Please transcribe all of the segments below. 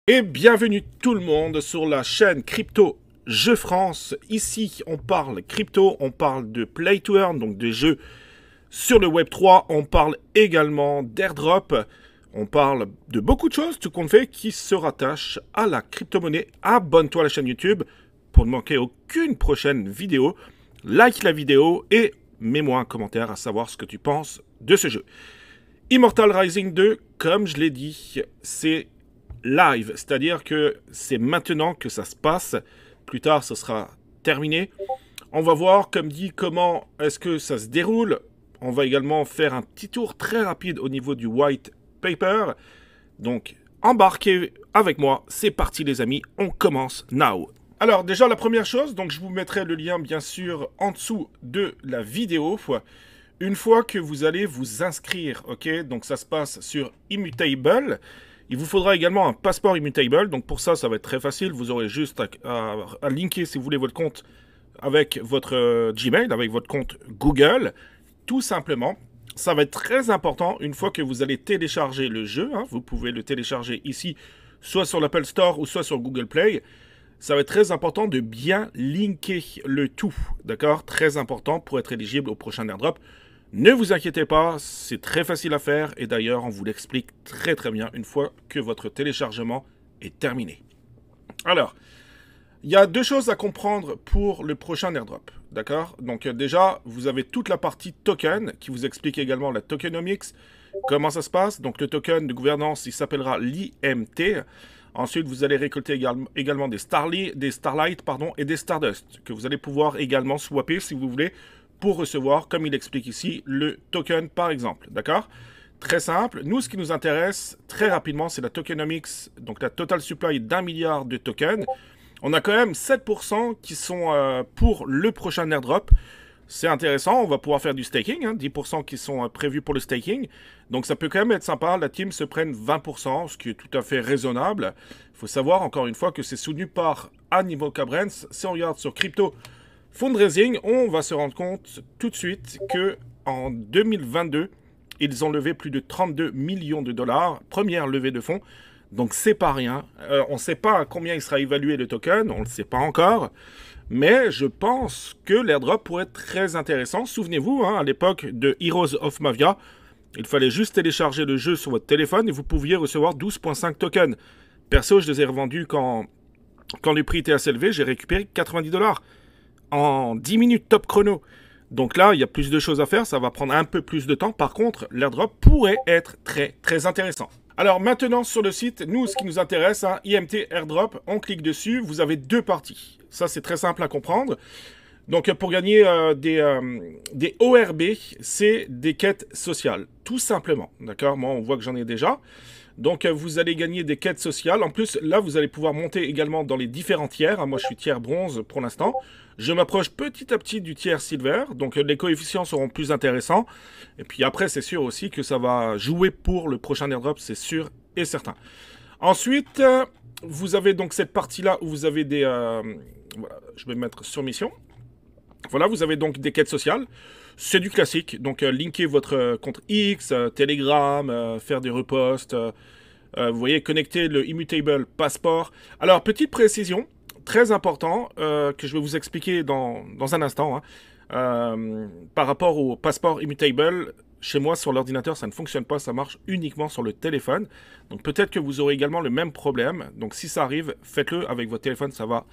Et bienvenue tout le monde sur la chaîne Crypto Jeux France. Ici, on parle crypto, on parle de Play to Earn, donc des jeux sur le Web3. On parle également d'airdrop. On parle de beaucoup de choses, tout compte fait, qui se rattachent à la crypto-monnaie. Abonne-toi à la chaîne YouTube pour ne manquer aucune prochaine vidéo. Like la vidéo et mets-moi un commentaire à savoir ce que tu penses de ce jeu. Immortal Rising 2, comme je l'ai dit, c'est live, c'est-à-dire que c'est maintenant que ça se passe. Plus tard, ce sera terminé. On va voir, comme dit, comment est-ce que ça se déroule. On va également faire un petit tour très rapide au niveau du white paper. Donc, embarquez avec moi. C'est parti, les amis. On commence now. Alors, déjà, la première chose, donc je vous mettrai le lien, bien sûr, en dessous de la vidéo. Une fois que vous allez vous inscrire, ok, donc ça se passe sur Immutable. Il vous faudra également un passeport Immutable. Donc pour ça, ça va être très facile. Vous aurez juste à linker, si vous voulez, votre compte avec votre Gmail, avec votre compte Google. Tout simplement. Ça va être très important une fois que vous allez télécharger le jeu. Vous pouvez le télécharger ici, soit sur l'Apple Store ou soit sur Google Play. Ça va être très important de bien linker le tout. D'accord? Très important pour être éligible au prochain airdrop. Ne vous inquiétez pas, c'est très facile à faire et d'ailleurs on vous l'explique très bien une fois que votre téléchargement est terminé. Alors, il y a deux choses à comprendre pour le prochain airdrop, d'accord? Donc déjà, vous avez toute la partie token qui vous explique également la tokenomics, comment ça se passe. Donc le token de gouvernance, il s'appellera l'IMT. Ensuite, vous allez récolter également des Starlight et des Stardust que vous allez pouvoir également swapper si vous voulez, pour recevoir, comme il explique ici, le token par exemple, d'accord? Très simple. Nous, ce qui nous intéresse très rapidement, c'est la tokenomics, donc la total supply d'1 milliard de tokens. On a quand même 7% qui sont pour le prochain airdrop. C'est intéressant, on va pouvoir faire du staking, 10% qui sont prévus pour le staking. Donc ça peut quand même être sympa, la team se prenne 20%, ce qui est tout à fait raisonnable. Il faut savoir, encore une fois, que c'est soutenu par Animoca-Brands. Si on regarde sur Crypto Fundraising, on va se rendre compte tout de suite que en 2022, ils ont levé plus de 32 millions de dollars, première levée de fonds, donc c'est pas rien. On ne sait pas à combien il sera évalué le token, on ne le sait pas encore, mais je pense que l'airdrop pourrait être très intéressant. Souvenez-vous, à l'époque de Heroes of Mavia, il fallait juste télécharger le jeu sur votre téléphone et vous pouviez recevoir 12,5 tokens. Perso, je les ai revendus quand le prix était assez élevé, j'ai récupéré 90 dollars. En 10 minutes top chrono. Donc là, il y a plus de choses à faire, ça va prendre un peu plus de temps. Par contre, l'airdrop pourrait être très intéressant. Alors maintenant, sur le site, nous, ce qui nous intéresse, IMT Airdrop, on clique dessus, vous avez deux parties. Ça, c'est très simple à comprendre. Donc pour gagner des ORB, c'est des quêtes sociales, tout simplement. D'accord? Moi, on voit que j'en ai déjà. Donc vous allez gagner des quêtes sociales. En plus, là, vous allez pouvoir monter également dans les différents tiers. Moi, je suis tiers bronze pour l'instant. Je m'approche petit à petit du tiers silver. Donc les coefficients seront plus intéressants. Et puis après, c'est sûr aussi que ça va jouer pour le prochain airdrop, c'est sûr et certain. Ensuite, vous avez donc cette partie-là où vous avez des... voilà, je vais me mettre sur mission. Voilà, vous avez donc des quêtes sociales. C'est du classique. Donc, linker votre compte X, Telegram, faire des reposts. Vous voyez, connecter le Immutable Passport. Alors, petite précision, très important, que je vais vous expliquer dans un instant. Par rapport au passeport Immutable, chez moi, sur l'ordinateur, ça ne fonctionne pas. Ça marche uniquement sur le téléphone. Donc, peut-être que vous aurez également le même problème. Donc, si ça arrive, faites-le avec votre téléphone. Ça va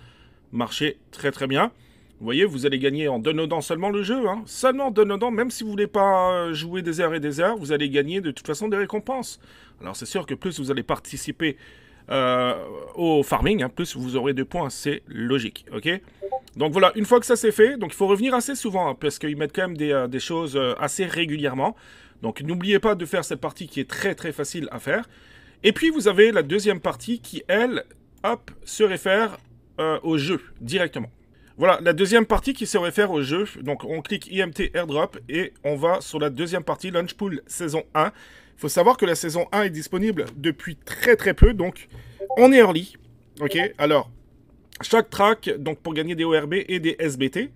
marcher très bien. Vous voyez, vous allez gagner en downloadant seulement le jeu. Seulement en downloadant, même si vous ne voulez pas jouer des heures et des heures, vous allez gagner de toute façon des récompenses. Alors c'est sûr que plus vous allez participer au farming, plus vous aurez de points, c'est logique. Ok. Donc voilà, une fois que ça c'est fait, donc il faut revenir assez souvent, parce qu'ils mettent quand même des choses assez régulièrement. Donc n'oubliez pas de faire cette partie qui est très facile à faire. Et puis vous avez la deuxième partie qui, elle, hop, se réfère au jeu directement. Voilà, la deuxième partie qui se réfère au jeu. Donc, on clique IMT Airdrop et on va sur la deuxième partie, Launch Pool saison 1. Il faut savoir que la saison 1 est disponible depuis très peu. Donc, on est early. Ok, alors, chaque track, donc pour gagner des ORB et des SBT,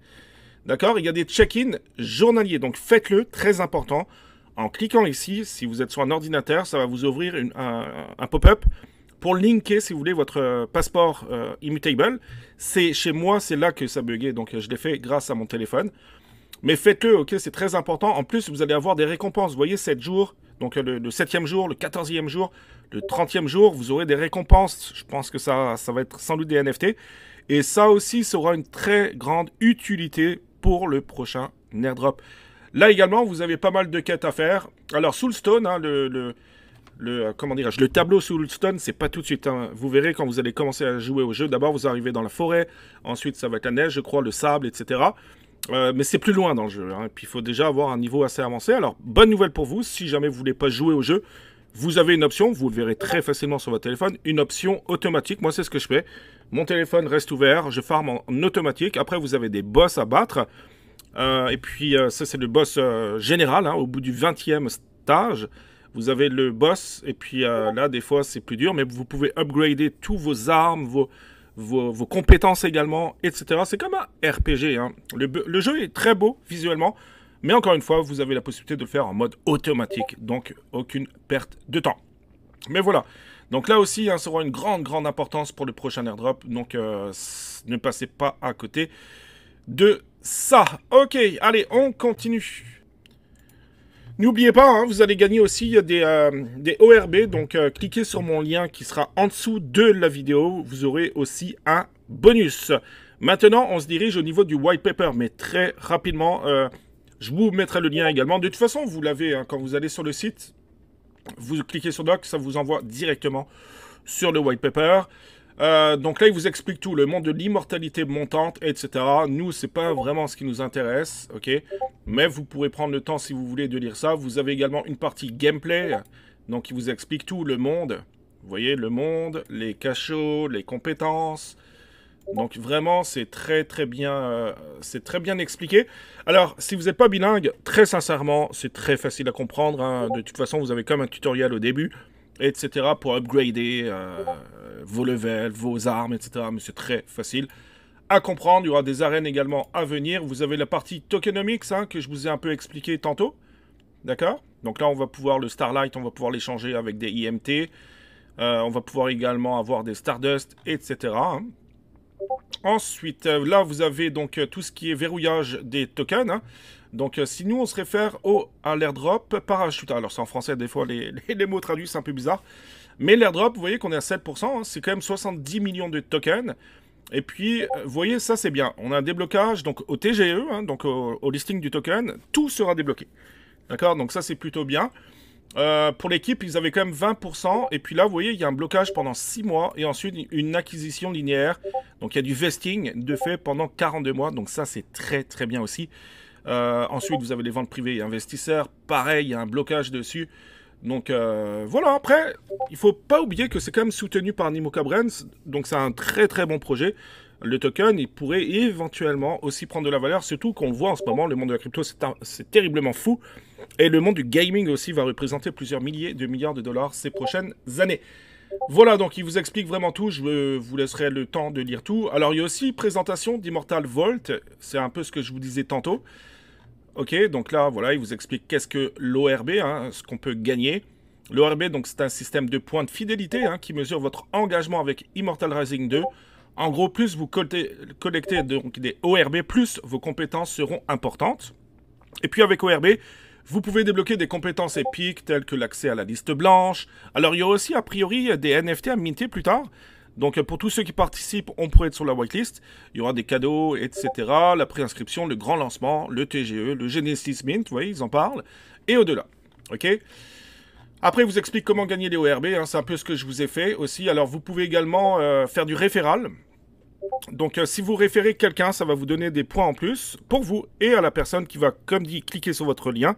d'accord, il y a des check-in journaliers. Donc, faites-le, très important. En cliquant ici, si vous êtes sur un ordinateur, ça va vous ouvrir un pop-up pour linker, si vous voulez, votre passeport Immutable. C'est chez moi, c'est là que ça buguait, donc je l'ai fait grâce à mon téléphone. Mais faites-le, ok, c'est très important. En plus, vous allez avoir des récompenses. Vous voyez, 7 jours, donc le 7e jour, le 14e jour, le 30e jour, vous aurez des récompenses. Je pense que ça va être sans doute des NFT. Et ça aussi sera une très grande utilité pour le prochain airdrop. Là également, vous avez pas mal de quêtes à faire. Alors, Soulstone, hein, comment dirais-je, le tableau Soulstone, c'est pas tout de suite. Hein. Vous verrez quand vous allez commencer à jouer au jeu. D'abord, vous arrivez dans la forêt. Ensuite, ça va être la neige, je crois, le sable, etc. Mais c'est plus loin dans le jeu. Hein. Puis, il faut déjà avoir un niveau assez avancé. Alors, bonne nouvelle pour vous. Si jamais vous voulez pas jouer au jeu, vous avez une option. Vous le verrez très facilement sur votre téléphone. Une option automatique. Moi, c'est ce que je fais. Mon téléphone reste ouvert. Je farm en automatique. Après, vous avez des boss à battre. Et puis, ça, c'est le boss général. Hein, au bout du 20e stage, vous avez le boss. Et puis, là, des fois, c'est plus dur. Mais vous pouvez upgrader tous vos armes, vos compétences également, etc. C'est comme un RPG. Hein. Le jeu est très beau visuellement. Mais encore une fois, vous avez la possibilité de le faire en mode automatique. Donc, aucune perte de temps. Mais voilà. Donc là aussi, hein, ça aura une grande importance pour le prochain airdrop. Donc, ne passez pas à côté de ça. Ok, allez, on continue. N'oubliez pas, hein, vous allez gagner aussi des ORB. Donc, cliquez sur mon lien qui sera en dessous de la vidéo. Vous aurez aussi un bonus. Maintenant, on se dirige au niveau du white paper. Mais très rapidement, je vous mettrai le lien également. De toute façon, vous l'avez hein, quand vous allez sur le site. Vous cliquez sur Doc, ça vous envoie directement sur le white paper. Donc là, il vous explique tout, le monde de l'immortalité montante, etc. Nous, c'est pas vraiment ce qui nous intéresse, ok. Mais vous pourrez prendre le temps, si vous voulez, de lire ça. Vous avez également une partie gameplay, donc il vous explique tout, le monde. Vous voyez, le monde, les cachots, les compétences. Donc vraiment, c'est très bien expliqué. Alors, si vous n'êtes pas bilingue, très sincèrement, c'est très facile à comprendre. Hein. De toute façon, vous avez comme un tutoriel au début, etc. pour upgrader vos levels, vos armes, etc. Mais c'est très facile à comprendre. Il y aura des arènes également à venir. Vous avez la partie tokenomics hein, que je vous ai un peu expliqué tantôt. D'accord? Donc là, on va pouvoir, le Starlight, on va pouvoir l'échanger avec des IMT. On va pouvoir également avoir des Stardust, etc. Hein. Ensuite, là, vous avez donc tout ce qui est verrouillage des tokens. Hein. Donc, si nous, on se réfère à l'airdrop parachute. Alors, c'est en français, des fois, les mots traduits, c'est un peu bizarre. Mais l'airdrop, vous voyez qu'on est à 7%. Hein, c'est quand même 70 millions de tokens. Et puis, vous voyez, ça, c'est bien. On a un déblocage donc au TGE, hein, donc au listing du token. Tout sera débloqué. D'accord? Donc, ça, c'est plutôt bien. Pour l'équipe, ils avaient quand même 20%. Et puis là, vous voyez, il y a un blocage pendant 6 mois. Et ensuite, une acquisition linéaire. Donc, il y a du vesting de fait pendant 42 mois. Donc, ça, c'est très bien aussi. Ensuite, vous avez les ventes privées et investisseurs. Pareil, il y a un blocage dessus. Donc, voilà. Après, il ne faut pas oublier que c'est quand même soutenu par Animoca Brands. Donc, c'est un très bon projet. Le token, il pourrait éventuellement aussi prendre de la valeur, surtout qu'on le voit en ce moment, le monde de la crypto, c'est terriblement fou. Et le monde du gaming aussi va représenter plusieurs milliers de milliards de dollars ces prochaines années. Voilà, donc il vous explique vraiment tout, je vous laisserai le temps de lire tout. Alors, il y a aussi présentation d'Immortal Vault, c'est un peu ce que je vous disais tantôt. Ok, donc là, voilà, il vous explique qu'est-ce que l'ORB, hein, ce qu'on peut gagner. L'ORB, donc c'est un système de points de fidélité hein, qui mesure votre engagement avec Immortal Rising 2. En gros, plus vous collectez donc des ORB, plus vos compétences seront importantes. Et puis avec ORB, vous pouvez débloquer des compétences épiques telles que l'accès à la liste blanche. Alors il y aura aussi a priori des NFT à minter plus tard. Donc pour tous ceux qui participent, on pourrait être sur la whitelist. Il y aura des cadeaux, etc. La préinscription, le grand lancement, le TGE, le Genesis Mint, vous voyez, ils en parlent. Et au-delà, ok ? Après, il vous explique comment gagner les ORB, hein, c'est un peu ce que je vous ai fait aussi. Alors vous pouvez également faire du référal. Donc, si vous référez quelqu'un, ça va vous donner des points en plus pour vous et à la personne qui va, comme dit, cliquer sur votre lien.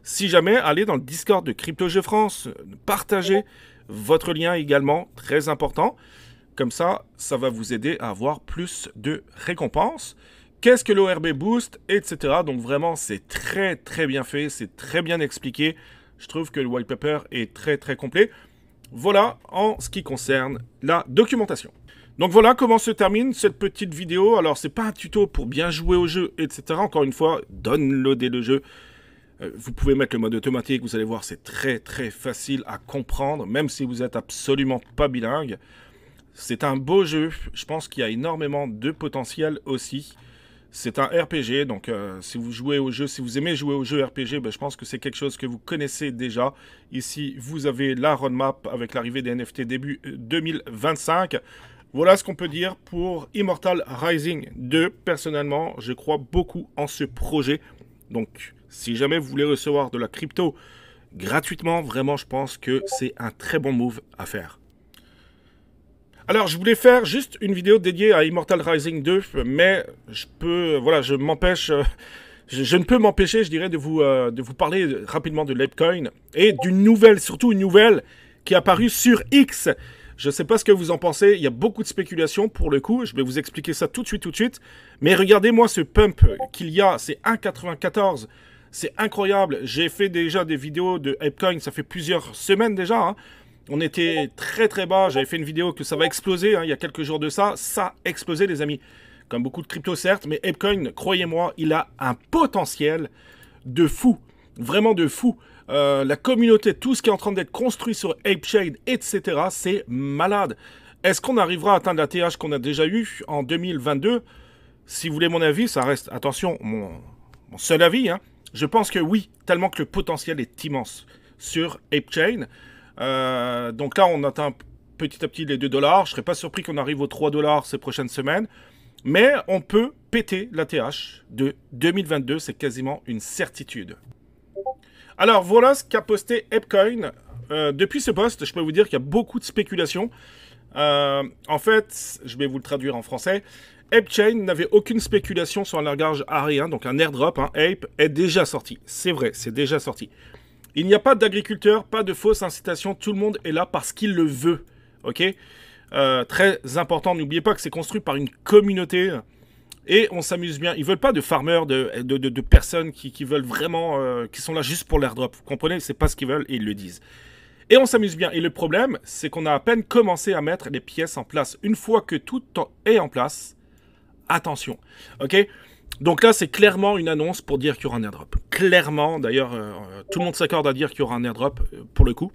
Si jamais, allez dans le Discord de Crypto Jeux France, partagez votre lien également, très important. Comme ça, ça va vous aider à avoir plus de récompenses. Qu'est-ce que l'ORB Boost, etc. Donc, vraiment, c'est très bien fait, c'est très bien expliqué. Je trouve que le white paper est très complet. Voilà en ce qui concerne la documentation. Donc voilà comment se termine cette petite vidéo. Alors c'est pas un tuto pour bien jouer au jeu, etc. Encore une fois, downloadez le jeu. Vous pouvez mettre le mode automatique, vous allez voir, c'est très très facile à comprendre, même si vous êtes absolument pas bilingue. C'est un beau jeu, je pense qu'il y a énormément de potentiel aussi. C'est un RPG, donc si vous jouez au jeu, si vous aimez jouer au jeu RPG, ben, je pense que c'est quelque chose que vous connaissez déjà. Ici, vous avez la roadmap avec l'arrivée des NFT début 2025. Voilà ce qu'on peut dire pour Immortal Rising 2. Personnellement, je crois beaucoup en ce projet. Donc, si jamais vous voulez recevoir de la crypto gratuitement, vraiment, je pense que c'est un très bon move à faire. Alors, je voulais faire juste une vidéo dédiée à Immortal Rising 2, mais je m'empêche, je ne peux m'empêcher, je dirais, de vous parler rapidement de l'ApeCoin et d'une nouvelle, surtout une nouvelle qui est apparue sur X. Je ne sais pas ce que vous en pensez, il y a beaucoup de spéculations pour le coup, je vais vous expliquer ça tout de suite. Mais regardez-moi ce pump qu'il y a, c'est 1,94, c'est incroyable. J'ai fait déjà des vidéos de ApeCoin, ça fait plusieurs semaines déjà, hein. On était très très bas, j'avais fait une vidéo que ça va exploser, hein, il y a quelques jours de ça. Ça a explosé les amis. Comme beaucoup de crypto certes, mais ApeCoin, croyez-moi, il a un potentiel de fou. Vraiment de fou. La communauté, tout ce qui est en train d'être construit sur ApeChain, etc. c'est malade. Est-ce qu'on arrivera à atteindre la TH qu'on a déjà eu en 2022? Si vous voulez mon avis, ça reste, attention, mon seul avis, hein. Je pense que oui, tellement que le potentiel est immense sur ApeChain. Donc là, on atteint petit à petit les 2 $. Je ne serais pas surpris qu'on arrive aux 3 $ ces prochaines semaines. Mais on peut péter la TH de 2022. C'est quasiment une certitude. Alors, voilà ce qu'a posté ApeCoin. Depuis ce post, je peux vous dire qu'il y a beaucoup de spéculations. En fait, je vais vous le traduire en français. ApeChain n'avait aucune spéculation sur un largage ARI1, donc un airdrop, hein, Ape, est déjà sorti. C'est vrai, c'est déjà sorti. Il n'y a pas d'agriculteur, pas de fausse incitation, tout le monde est là parce qu'il le veut, ok? Très important, n'oubliez pas que c'est construit par une communauté et on s'amuse bien. Ils veulent pas de farmers, de personnes qui veulent vraiment, qui sont là juste pour l'airdrop. Vous comprenez? C'est pas ce qu'ils veulent et ils le disent. Et on s'amuse bien. Et le problème, c'est qu'on a à peine commencé à mettre les pièces en place. Une fois que tout est en place, attention, ok? Donc là, c'est clairement une annonce pour dire qu'il y aura un airdrop. Clairement, d'ailleurs, tout le monde s'accorde à dire qu'il y aura un airdrop, pour le coup.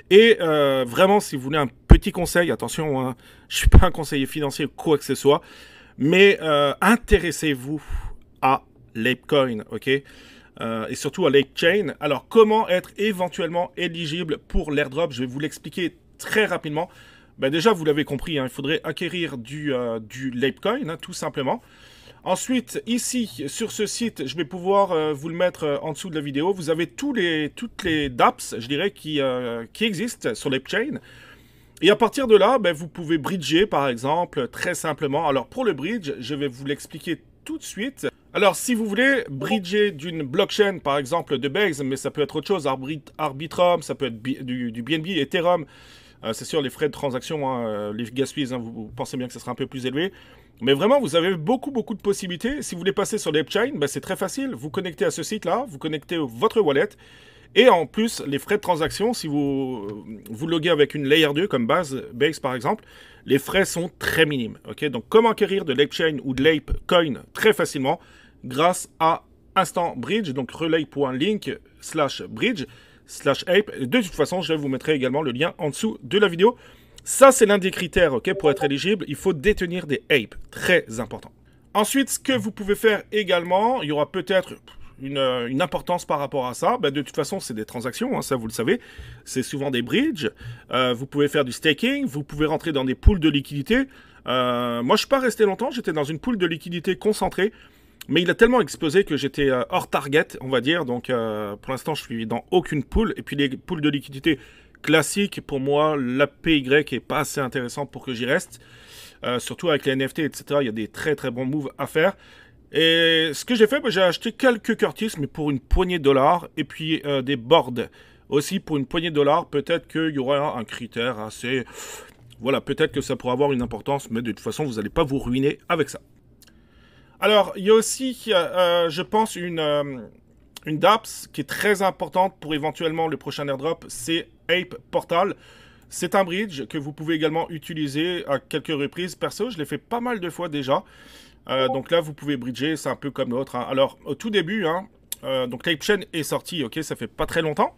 Et vraiment, si vous voulez un petit conseil, attention, hein, je ne suis pas un conseiller financier ou quoi que ce soit, mais intéressez-vous à l'ApeCoin, ok? Et surtout à l'ApeChain. Alors, comment être éventuellement éligible pour l'airdrop? Je vais vous l'expliquer très rapidement. Ben déjà, vous l'avez compris, hein, il faudrait acquérir du l'ApeCoin, hein, tout simplement. Ensuite, ici, sur ce site, je vais pouvoir vous le mettre en dessous de la vidéo. Vous avez toutes les dApps, je dirais, qui existent sur l'ApeChain. Et à partir de là, ben, vous pouvez bridger, par exemple, très simplement. Alors, pour le bridge, je vais vous l'expliquer tout de suite. Alors, si vous voulez bridger d'une blockchain, par exemple, de Base, mais ça peut être autre chose, Arbitrum, ça peut être du BNB, Ethereum. C'est sûr, les frais de transaction, hein, les gas fees, hein, vous pensez bien que ça sera un peu plus élevé. Mais vraiment, vous avez beaucoup de possibilités. Si vous voulez passer sur l'ApeChain, ben, c'est très facile. Vous connectez à ce site-là, vous connectez votre wallet. Et en plus, les frais de transaction, si vous loguez avec une Layer 2 comme Base par exemple, les frais sont très minimes. Okay, donc, comment acquérir de l'ApeChain ou de l'ApeCoin très facilement grâce à Instant Bridge, donc relay.link/bridge/ape. De toute façon, je vous mettrai également le lien en dessous de la vidéo. Ça, c'est l'un des critères, ok, pour être éligible. Il faut détenir des apes, très important. Ensuite, ce que vous pouvez faire également, il y aura peut-être une importance par rapport à ça. Ben, de toute façon, c'est des transactions, hein, ça vous le savez. C'est souvent des bridges. Vous pouvez faire du staking, vous pouvez rentrer dans des pools de liquidité. Moi, je ne suis pas resté longtemps, j'étais dans une pool de liquidité concentrée. Mais il a tellement explosé que j'étais hors target, on va dire. Donc, pour l'instant, je suis dans aucune pool. Et puis, les pools de liquidité classiques, pour moi, l'APY est pas assez intéressante pour que j'y reste. Surtout avec les NFT, etc. Il y a des très bons moves à faire. Et ce que j'ai fait, j'ai acheté quelques Curtis, mais pour une poignée de dollars. Et puis, des boards aussi pour une poignée de dollars. Peut-être qu'il y aura un critère assez... Voilà, peut-être que ça pourra avoir une importance. Mais de toute façon, vous n'allez pas vous ruiner avec ça. Alors, il y a aussi, je pense, une dApps qui est très importante pour éventuellement le prochain airdrop, c'est Ape Portal. C'est un bridge que vous pouvez également utiliser à quelques reprises. Perso, je l'ai fait pas mal de fois déjà. Donc là, vous pouvez bridger, c'est un peu comme l'autre, hein. Alors, au tout début, hein, Donc l'Ape Chain est sorti, ok, ça fait pas très longtemps.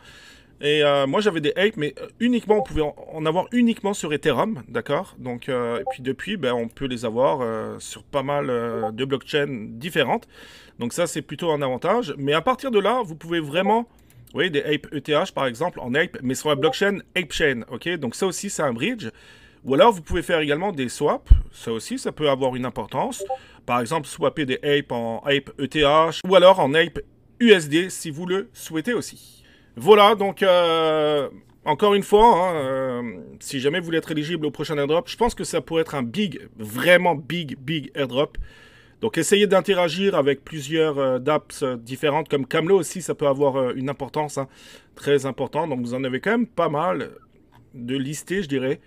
Et moi j'avais des Ape, mais uniquement, on pouvait en avoir uniquement sur Ethereum, d'accord. Donc, et puis depuis, ben, on peut les avoir sur pas mal de blockchains différentes. Donc ça, c'est plutôt un avantage. Mais à partir de là, vous pouvez vraiment, vous voyez, des Ape ETH par exemple, en Ape, mais sur la blockchain Ape Chain, ok. Donc ça aussi, c'est un bridge. Ou alors, vous pouvez faire également des swaps. Ça aussi, ça peut avoir une importance. Par exemple, swapper des Ape en Ape ETH ou alors en Ape USD si vous le souhaitez aussi. Voilà, donc encore une fois, si jamais vous voulez être éligible au prochain airdrop, je pense que ça pourrait être un vraiment big airdrop. Donc essayez d'interagir avec plusieurs dApps différentes, comme Camelot aussi, ça peut avoir une importance très importante. Donc vous en avez quand même pas mal de listés, je dirais.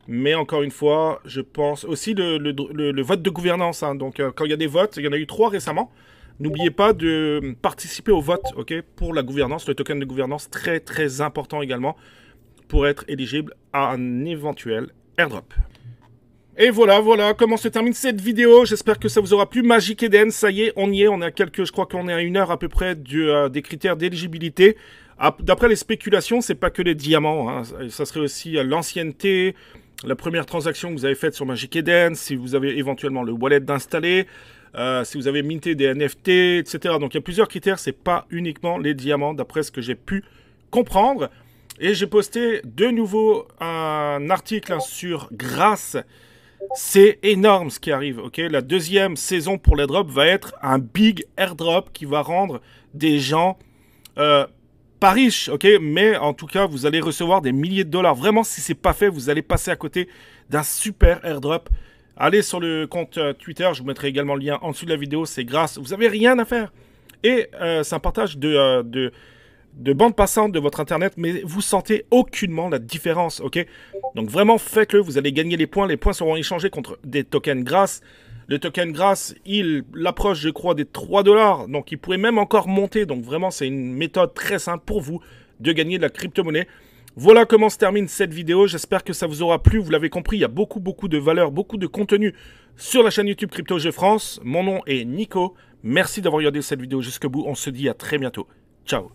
Mais encore une fois, je pense aussi le vote de gouvernance. Donc quand il y a des votes, il y en a eu 3 récemment. N'oubliez pas de participer au vote, ok, pour la gouvernance, le token de gouvernance, très important également, pour être éligible à un éventuel airdrop. Et voilà comment se termine cette vidéo. J'espère que ça vous aura plu. Magic Eden, ça y est, on y est. On est à je crois qu'on est à 1 heure à peu près des critères d'éligibilité. D'après les spéculations, c'est pas que les diamants, ça serait aussi l'ancienneté, la première transaction que vous avez faite sur Magic Eden, si vous avez éventuellement le wallet d'installer. Si vous avez minté des NFT, etc. Donc il y a plusieurs critères, c'est pas uniquement les diamants, d'après ce que j'ai pu comprendre. Et j'ai posté de nouveau un article sur Grâce. C'est énorme ce qui arrive, ok. La deuxième saison pour l'airdrop va être un big airdrop qui va rendre des gens pas riches, ok. Mais en tout cas, vous allez recevoir des milliers de dollars. Vraiment, si c'est pas fait, vous allez passer à côté d'un super airdrop. Allez sur le compte Twitter, je vous mettrai également le lien en dessous de la vidéo, c'est Grâce, vous n'avez rien à faire. Et c'est un partage de bande passante de votre internet, mais vous sentez aucunement la différence, ok. Donc vraiment faites-le, vous allez gagner les points seront échangés contre des tokens Grâce. Le token Grâce, il approche je crois des 3 $, donc il pourrait même encore monter, donc vraiment c'est une méthode très simple pour vous de gagner de la crypto-monnaie. Voilà comment se termine cette vidéo, j'espère que ça vous aura plu, vous l'avez compris, il y a beaucoup de valeur, beaucoup de contenu sur la chaîne YouTube Crypto Jeux France. Mon nom est Nico, merci d'avoir regardé cette vidéo jusqu'au bout, on se dit à très bientôt, ciao.